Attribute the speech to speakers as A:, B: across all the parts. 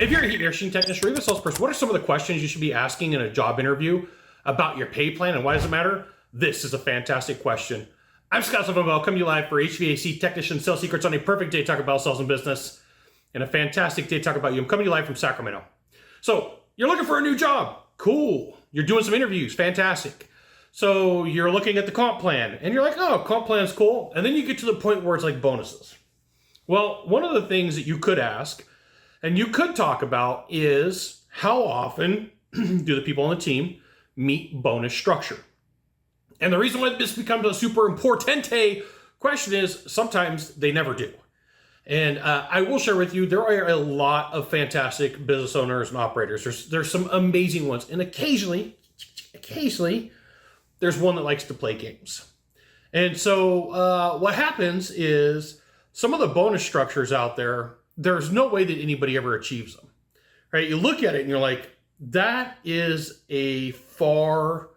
A: If you're a heat and air machine technician or even a salesperson, what are some of the questions you should be asking in a job interview about your pay plan and why does it matter? This is a fantastic question. I'm Scott Sylvan Bell, coming to you live for HVAC Technician Sales Secrets on a perfect day to talk about sales and business and a fantastic day to talk about you. I'm coming to you live from Sacramento. So you're looking for a new job. Cool. You're doing some interviews. Fantastic. So you're looking at the comp plan and you're like, oh, comp plan's cool. And then you get to the point where it's like bonuses. Well, one of the things that you could ask and you could talk about is how often do the people on the team meet bonus structure? And the reason why this becomes a super importante question is sometimes they never do. And I will share with you, there are a lot of fantastic business owners and operators. There's some amazing ones. And occasionally, there's one that likes to play games. And so what happens is some of the bonus structures out there, there's no way that anybody ever achieves them, right? You look at it and you're like, that is a far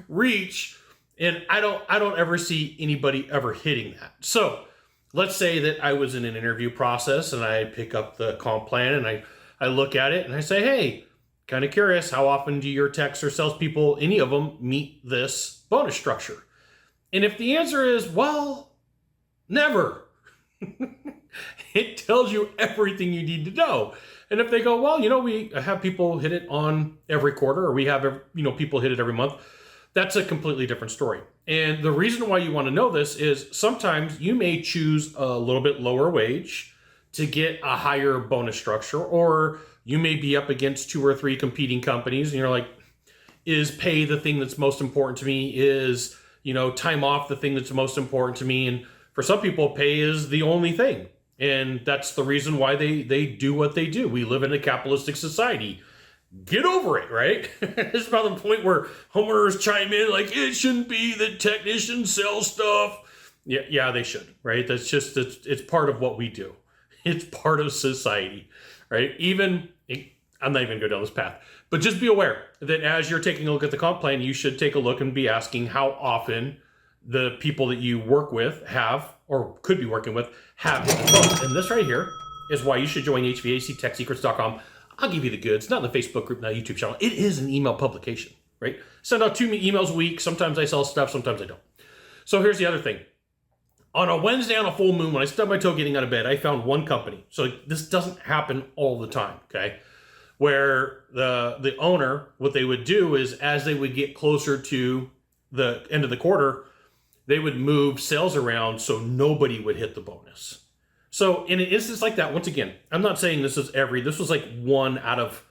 A: reach. And I don't ever see anybody ever hitting that. So let's say that I was in an interview process and I pick up the comp plan and I look at it and I say, hey, kind of curious, how often do your techs or salespeople, any of them, meet this bonus structure? And if the answer is, well, never, it tells you everything you need to know. And if they go, well, we have people hit it on every quarter, or we have, people hit it every month, that's a completely different story. And the reason why you want to know this is sometimes you may choose a little bit lower wage to get a higher bonus structure, or you may be up against 2 or 3 competing companies and you're like, is pay the thing that's most important to me? Is, time off the thing that's most important to me? And for some people, pay is the only thing. And that's the reason why they do what they do. We live in a capitalistic society. Get over it, right? It's about the point where homeowners chime in like, it shouldn't be that technicians sell stuff. Yeah, they should, right? That's just, it's part of what we do. It's part of society, right? I'm not even going down this path, but just be aware that as you're taking a look at the comp plan, you should take a look and be asking how often the people that you work with have, or could be working with, have hit the bonus. And this right here is why you should join HVACTechSecrets.com. I'll give you the goods, not in the Facebook group, not a YouTube channel. It is an email publication, right? Send out 2 emails a week. Sometimes I sell stuff, sometimes I don't. So here's the other thing. On a Wednesday on a full moon, when I stubbed my toe getting out of bed, I found one company. So this doesn't happen all the time, okay? Where the owner, what they would do is as they would get closer to the end of the quarter, they would move sales around so nobody would hit the bonus. So in an instance like that, once again, I'm not saying this was like 1 out of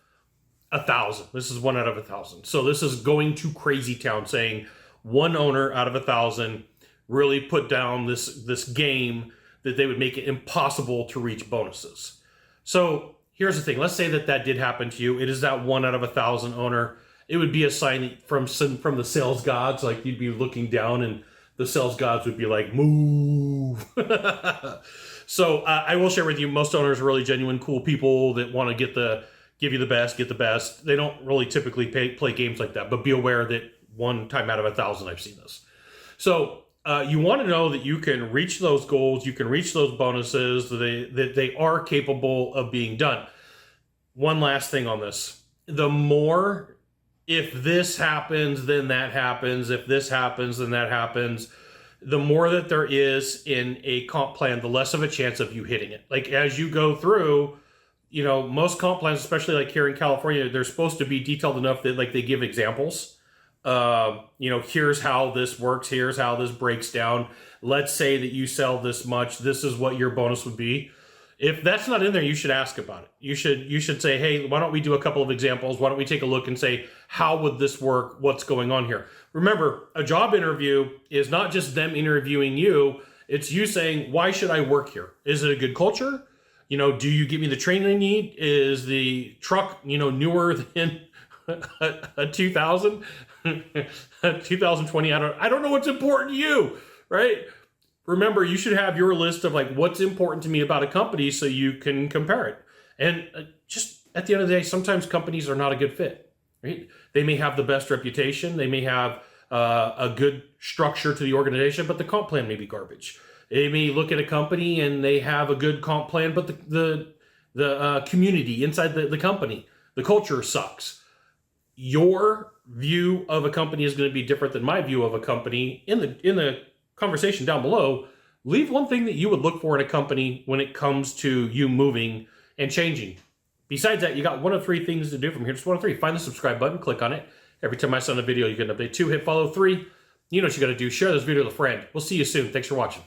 A: 1,000. This is 1 out of 1,000. So this is going to crazy town saying one owner out of 1,000 really put down this game that they would make it impossible to reach bonuses. So here's the thing. Let's say that did happen to you. It is that 1 out of 1,000 owner. It would be a sign from the sales gods. Like you'd be looking down and the sales gods would be like, move. So I will share with you, most owners are really genuine, cool people that want to give you the best, get the best. They don't really typically play games like that, but be aware that 1 time out of 1,000, I've seen this. So you want to know that you can reach those goals, you can reach those bonuses, that they are capable of being done. One last thing on this. The more, if this happens, then that happens. If this happens, then that happens. The more that there is in a comp plan, the less of a chance of you hitting it. Like as you go through, most comp plans, especially like here in California, they're supposed to be detailed enough that like they give examples. Here's how this works. Here's how this breaks down. Let's say that you sell this much. This is what your bonus would be. If that's not in there, you should ask about it. You should say, hey, why don't we do a couple of examples? Why don't we take a look and say, how would this work? What's going on here? Remember, a job interview is not just them interviewing you. It's you saying, why should I work here? Is it a good culture? Do you give me the training I need? Is the truck, newer than a 2000, a 2020? I don't know what's important to you, right? Remember, you should have your list of like what's important to me about a company so you can compare it. And just at the end of the day, sometimes companies are not a good fit, right? They may have the best reputation. They may have a good structure to the organization, but the comp plan may be garbage. They may look at a company and they have a good comp plan, but the community inside the company, the culture sucks. Your view of a company is going to be different than my view of a company. In the conversation down below, leave one thing that you would look for in a company when it comes to you moving and changing. Besides that, you got one of three things to do from here. Just one of three. Find the subscribe button, click on it. Every time I send a video, you get an update. 2, hit follow. 3, you know what you got to do. Share this video with a friend. We'll see you soon. Thanks for watching.